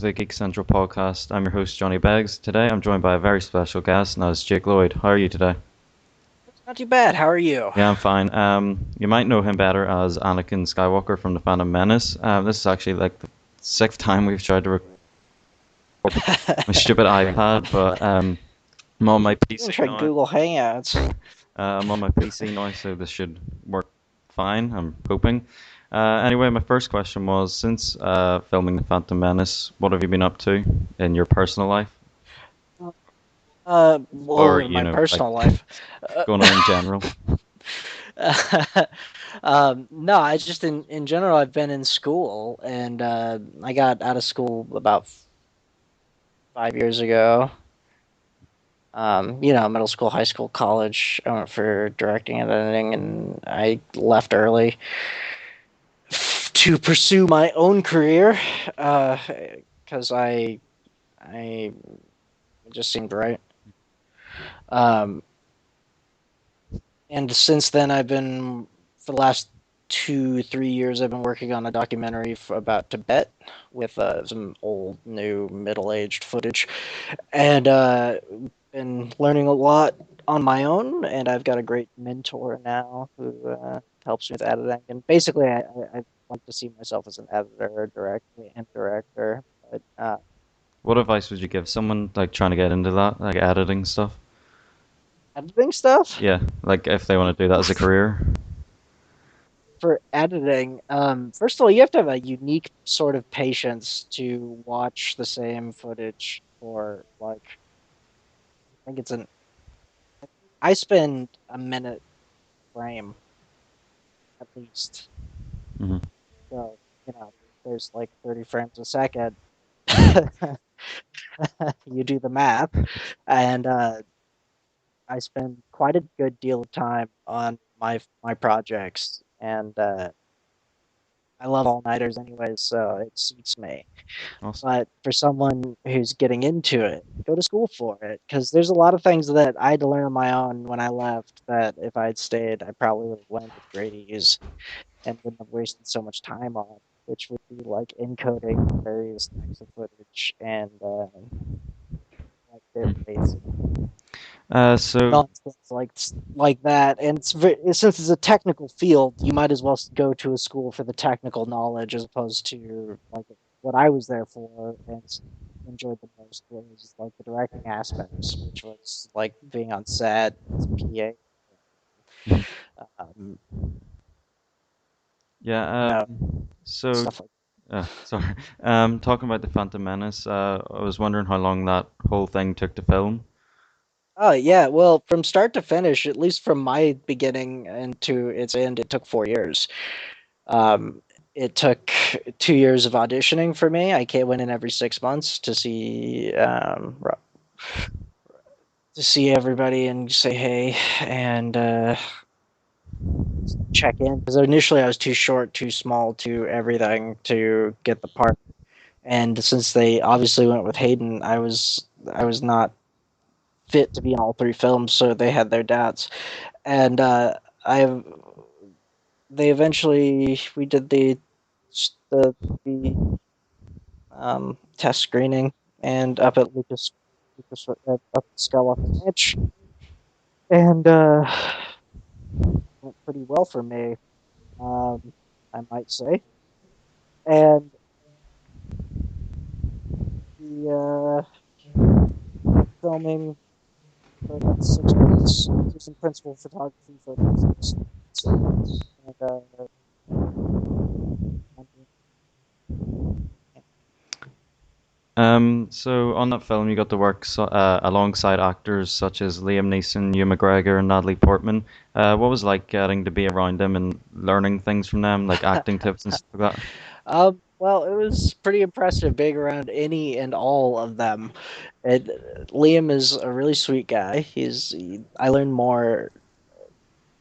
to the Geek Central Podcast. I'm your host, Johnny Beggs. Today I'm joined by a very special guest, and that's Jake Lloyd. How are you today? Not too bad. How are you? Yeah, I'm fine. You might know him better as Anakin Skywalker from the Phantom Menace. This is actually like the sixth time we've tried to record my stupid iPad, but I'm on my I'm gonna PC try now. Google Hangouts. I'm on my PC now, so this should work fine. I'm hoping. Anyway, my first question was, since filming the Phantom Menace, what have you been up to in your personal life? Well, Or, in my personal life. going on in general. No, I just in general I've been in school and I got out of school about 5 years ago. Middle school, high school, college. I went for directing and editing, and I left early to pursue my own career because I it just seemed right. Um, And since then, for the last 3 years, I've been working on a documentary about Tibet with some old, new, middle-aged footage, and been learning a lot on my own. And I've got a great mentor now who helps me with editing. And basically, I like to see myself as an editor, director. But What advice would you give someone like trying to get into that, like editing stuff? editing stuff. Yeah, like if they want to do that as a career. For editing, first of all, you have to have a unique sort of patience to watch the same footage for like I think it's an I spend a minute frame at least. Hmm. So, there's like 30 frames a second. You do the math, and I spend quite a good deal of time on my projects, and I love all-nighters anyways, so it suits me. Awesome. But for someone who's getting into it, go to school for it because there's a lot of things that I had to learn on my own when I left that if I'd stayed, I probably would have learned with great ease and wouldn't have wasted so much time on, which would be like encoding various types of footage and like bit rates and So nonsense like that. And since it's a technical field, you might as well go to a school for the technical knowledge as opposed to like what I was there for and enjoyed the most was like the directing aspects, which was like being on set as a PA, um, you yeah, know, so stuff like. sorry. Talking about the Phantom Menace, I was wondering how long that whole thing took to film. Oh yeah, well, from start to finish, at least from my beginning and to its end, it took 4 years. Um, it took 2 years of auditioning for me. Went in every 6 months to see everybody and say hey and check in because initially I was too short, too small, too everything to get the part. And since they obviously went with Hayden, I was not fit to be in all three films, so they had their doubts. And I they eventually we did the test screening and Lucas up at Skywalker Ranch, and went pretty well for me, um, I might say. And the filming for about 6 months, do some principal photography photos, and So on that film, you got to work alongside actors such as Liam Neeson, Hugh McGregor, and Natalie Portman. What was it like getting to be around them and learning things from them, like acting tips and stuff like that? well, it was pretty impressive being around any and all of them. Liam is a really sweet guy. I learned more,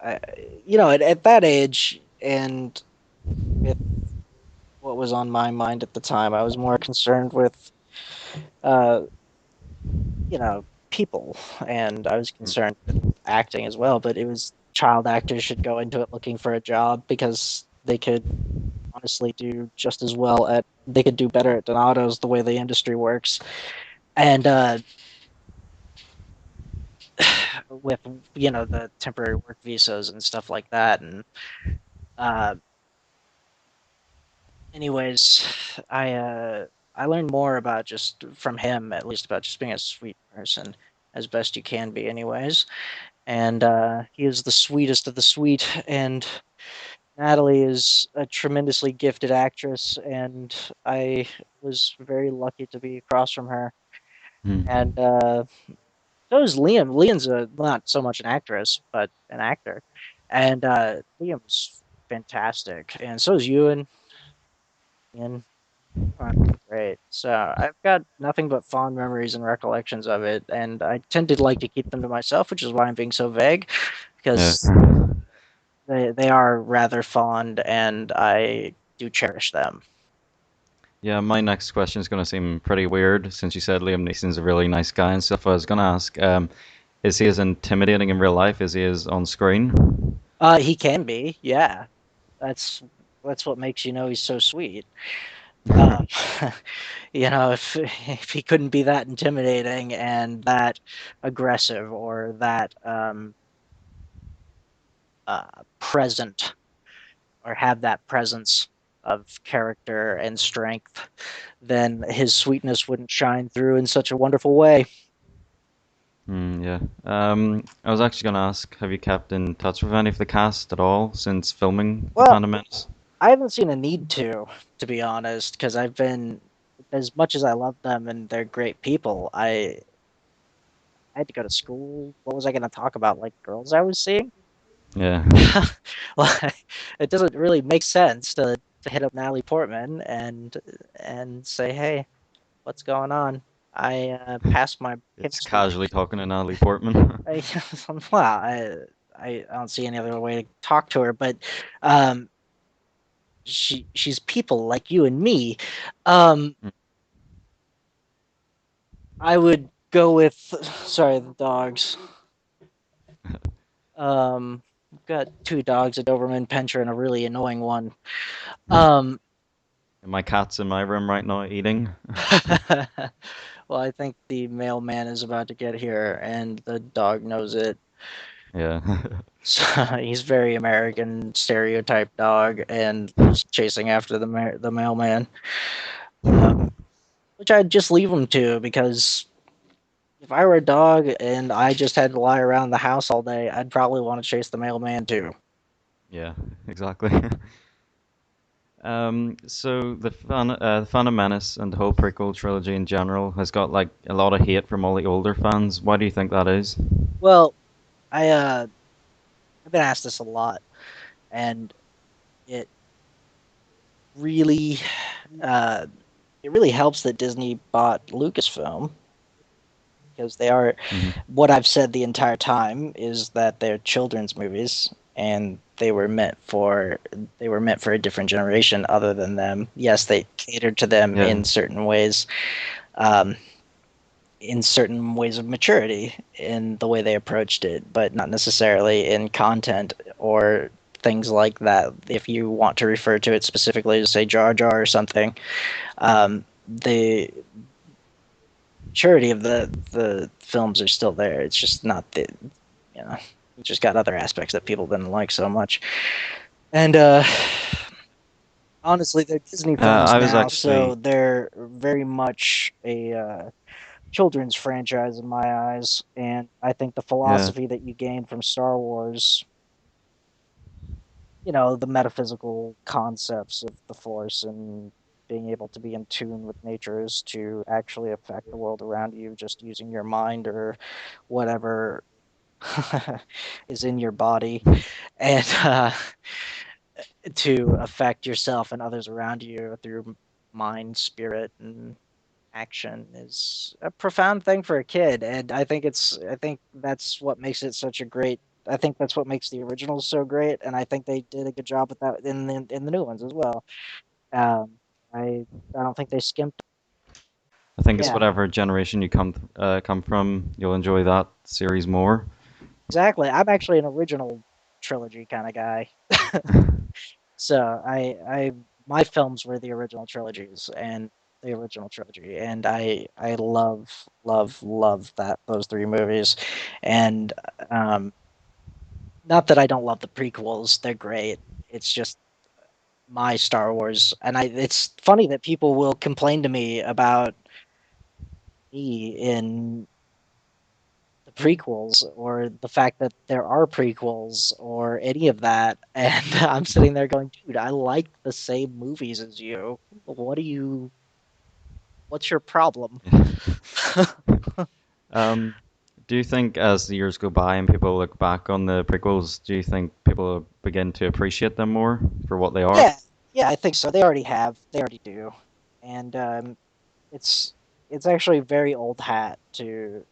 uh, at that age and with what was on my mind at the time. I was more concerned with, uh, people, and I was concerned with acting as well. But it was child actors should go into it looking for a job because they could honestly do just as well at they could do better at Donato's the way the industry works. And with the temporary work visas and stuff like that. And uh, anyways, I learned more about just from him, at least about just being a sweet person as best you can be, anyways. And he is the sweetest of the sweet. And Natalie is a tremendously gifted actress, and I was very lucky to be across from her. And Hmm. so is Liam. Liam's not so much an actress, but an actor. And Liam's fantastic. And so is Ewan. And great. So I've got nothing but fond memories and recollections of it. And I tend to like to keep them to myself, which is why I'm being so vague, Yeah. because they are rather fond and I do cherish them. Yeah, my next question is going to seem pretty weird since you said Liam Neeson's a really nice guy and stuff. I was going to ask, is he as intimidating in real life as he is on screen? He can be, yeah. That's that's what makes he's so sweet. Uh, if he couldn't be that intimidating and that aggressive or that present or have that presence of character and strength, then his sweetness wouldn't shine through in such a wonderful way. Yeah. I was actually going to ask, have you kept in touch with any of the cast at all since filming The Well, Phantom Menace? I haven't seen a need to be honest, because I've been, as much as I love them and they're great people, I had to go to school. What was I going to talk about? Like girls I was seeing? Yeah. Like, it doesn't really make sense to hit up Natalie Portman and say, "Hey, what's going on?" I passed my It's chemistry. casually talking to Natalie Portman. I, well, I don't see any other way to talk to her, but um, she's people like you and me. Um, I would go with, sorry, the dogs. I've got two dogs, a Doberman Pinscher and a really annoying one. Um, My cat's in my room right now eating. well, I think the mailman is about to get here, and the dog knows it. Yeah. So he's very American stereotype dog, and is chasing after the mailman, which I'd just leave him to, because if I were a dog and I just had to lie around the house all day, I'd probably want to chase the mailman too. Yeah, exactly. So the Phantom Menace and the whole prequel trilogy in general has got like a lot of hate from all the older fans. Why do you think that is? Well, I've been asked this a lot, and it really uh, it really helps that Disney bought Lucasfilm, because they are, Hmm. what I've said the entire time is that they're children's movies, and they were meant for a different generation other than them. Yes, they catered to them Yeah. um, in certain ways of maturity in the way they approached it, but not necessarily in content or things like that. If you want to refer to it specifically as, say, Jar Jar or something, the maturity of the films are still there. It's just not the, you know, you just got other aspects that people didn't like so much. And honestly, they're Disney films I was now, so actually they're very much a children's franchise in my eyes. And I think the yeah. philosophy that you gain from Star Wars, the metaphysical concepts of the Force and being able to be in tune with nature, is to actually affect the world around you just using your mind or whatever is in your body, and to affect yourself and others around you through mind, spirit, and action, is a profound thing for a kid. And I think that's what makes it such a great. I think that's what makes the originals so great, and I think they did a good job with that in the new ones as well. Um, I don't think they skimped. I think it's Yeah, whatever generation you come from, you'll enjoy that series more. exactly. I'm actually an original trilogy kind of guy. So I my films were the original trilogies and the original trilogy, and I love that those three movies, and um, not that I don't love the prequels; they're great. It's just my Star Wars, and I. It's funny that people will complain to me about me in the prequels or the fact that there are prequels or any of that, and I'm sitting there going, dude, I like the same movies as you. What do you? What's your problem? Um, do you think as the years go by and people look back on the prequels, do you think people begin to appreciate them more for what they are? Yeah, yeah, I think so. They already have. They already do, and it's it's actually very old hat to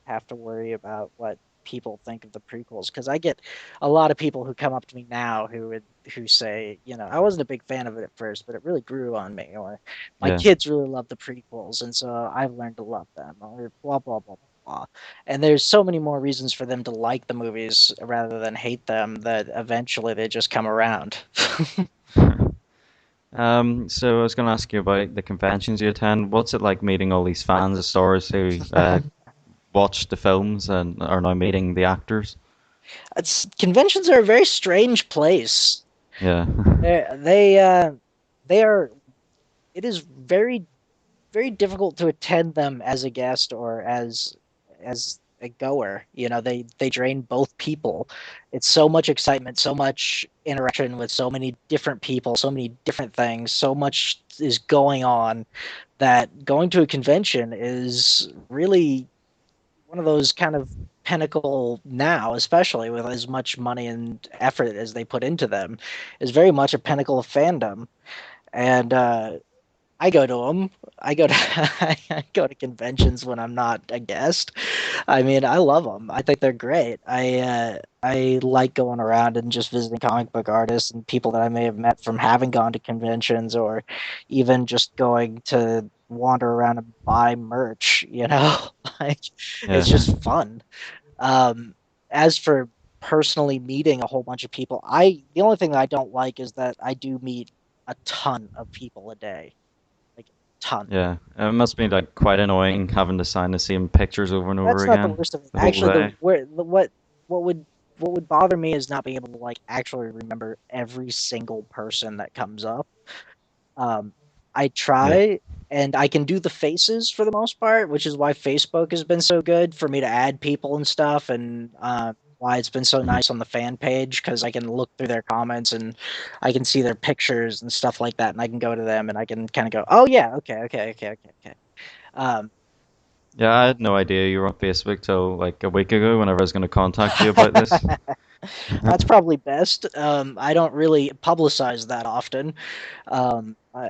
have to worry about what people think of the prequels because I get a lot of people who come up to me now who say, I wasn't a big fan of it at first, but it really grew on me, or my Yeah. kids really love the prequels, and so I've learned to love them, or blah blah blah blah. And there's so many more reasons for them to like the movies rather than hate them that eventually they just come around. So I was going to ask you about the conventions you attend. What's it like meeting all these fans of Star Wars who watch the films and are now meeting the actors? Conventions are a very strange place. Yeah. They are. It is very difficult to attend them as a guest or as a goer. They drain both people. It's so much excitement, so much interaction with so many different people, so many different things, so much is going on that going to a convention is really one of those kind of pinnacle now, especially with as much money and effort as they put into them, is very much a pinnacle of fandom. And I go to them. I go to I go to conventions when I'm not a guest. I mean, I love them. I think they're great. I like going around and just visiting comic book artists and people that I may have met from having gone to conventions or even just going to wander around and buy merch, Like Yeah. it's just fun. Um as for personally meeting a whole bunch of people, I the only thing that I don't like is that I do meet a ton of people a day. Like ton. Yeah. It must be like quite annoying having to sign the same pictures over and over That's not the again worst of it. the whole Actually, day. what would bother me is not being able to like actually remember every single person that comes up. Um, I Yeah. try and I can do the faces for the most part, which is why Facebook has been so good for me to add people and stuff, and why it's been so Mhm. nice on the fan page because I can look through their comments and I can see their pictures and stuff like that, and I can go to them and I can kind of go, oh yeah, okay, okay, okay, okay, okay. Um, Yeah, I had no idea you were on Facebook till like a week ago whenever I was going to contact you about this. That's probably best. I don't really publicize that often.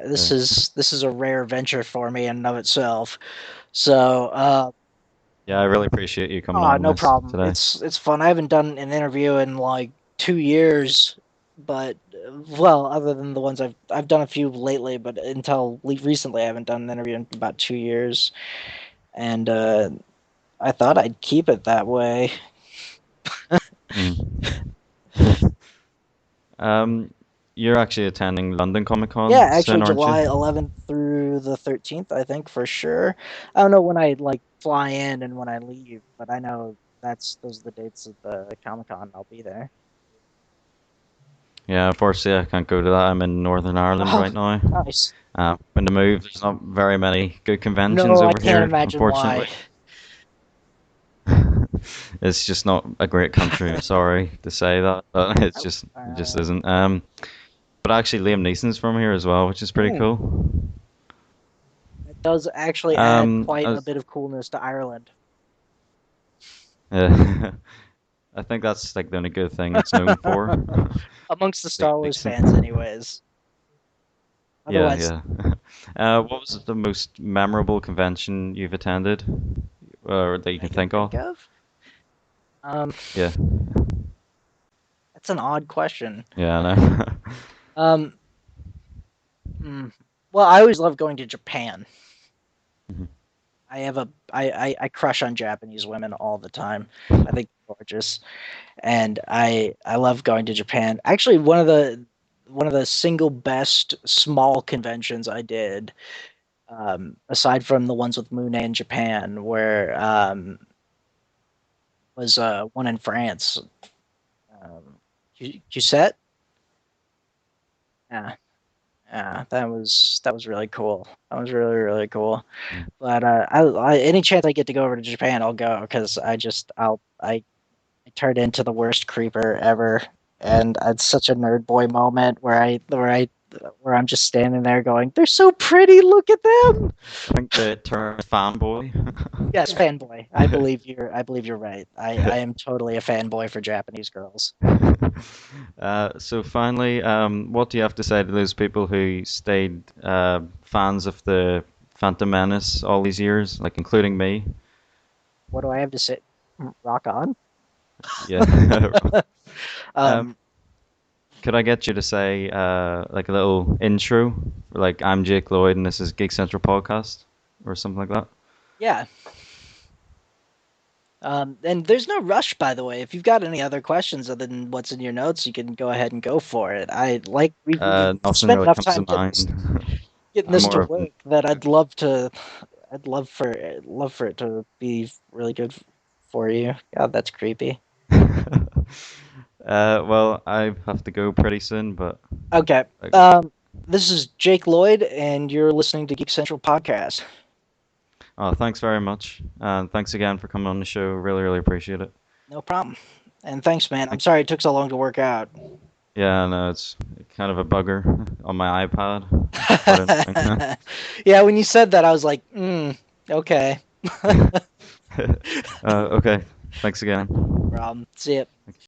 This Yeah. is a rare venture for me in and of itself. So, Yeah, I really appreciate you coming oh, on no this problem. today. It's fun. I haven't done an interview in like 2 years, but well, other than the ones I've done a few lately, but until recently, I haven't done an interview in about 2 years, and I thought I'd keep it that way. Mm. Um, you're actually attending London Comic Yeah, Con actually soon, aren't you? July 11th through the 13th, I think for sure. I don't know when I like fly in and when I leave, but I know those are the dates of the Comic-Con I'll be there. Yeah, unfortunately, I can't go to that. I'm in Northern Ireland Oh, right now. nice. When to move, there's not very many good conventions No, I over can't here, imagine unfortunately. why. It's just not a great country. I'm sorry to say that, but it just Uh, isn't. But actually, Liam Neeson's from here as well, which is pretty hmm, cool. it does actually add Um, quite I a was, bit of coolness to Ireland. yeah, I think that's like the only good thing it's known for. Amongst the Liam Star Wars fans, Neeson. anyways. Yeah, Otherwise, yeah. What was the most memorable convention you've attended, or that you I can can think of? think of. Um, Yeah, that's an odd question. yeah, I know. Um, hmm, well, I always love going to Japan. Mhm. I have a I crush on Japanese women all the time. I think they're gorgeous, and I love going to Japan. Actually, one of one of the single best small conventions I did, aside from the ones with Mune in Japan, where was one in France. Cusette? Yeah, yeah, that was really cool. That was really really cool. But any chance I get to go over to Japan, I'll go because I turned into the worst creeper ever, and it's such a nerd boy moment where I'm just standing there going, "They're so pretty. Look at them." I think the term is fanboy. Yes, fanboy. I believe you're right. I am totally a fanboy for Japanese girls. So finally, what do you have to say to those people who stayed fans of the Phantom Menace all these years, like including me? What do I have to say? Rock on. Yeah. Um, Um, could I get you to say like a little intro? Like I'm Jake Lloyd and this is Geek Central Podcast or something like that? yeah. And there's no rush, by the way. If you've got any other questions other than what's in your notes, you can go ahead and go for it. I like we've Nothing spent really enough comes time to mind. getting I'm this to more of an work that I'd love for it to be really good for you. God, that's creepy. well, I have to go pretty soon, but Okay. uh, This is Jake Lloyd, and you're listening to Geek Central Podcast. oh, thanks very much. And thanks again for coming on the show. Really, really appreciate it. No problem. And thanks, man. I'm Thank- sorry it took so long to work out. Yeah, no, it's kind of a bugger on my iPad. Quite annoying. Yeah, when you said that, I was like, okay. Okay, thanks again. See ya.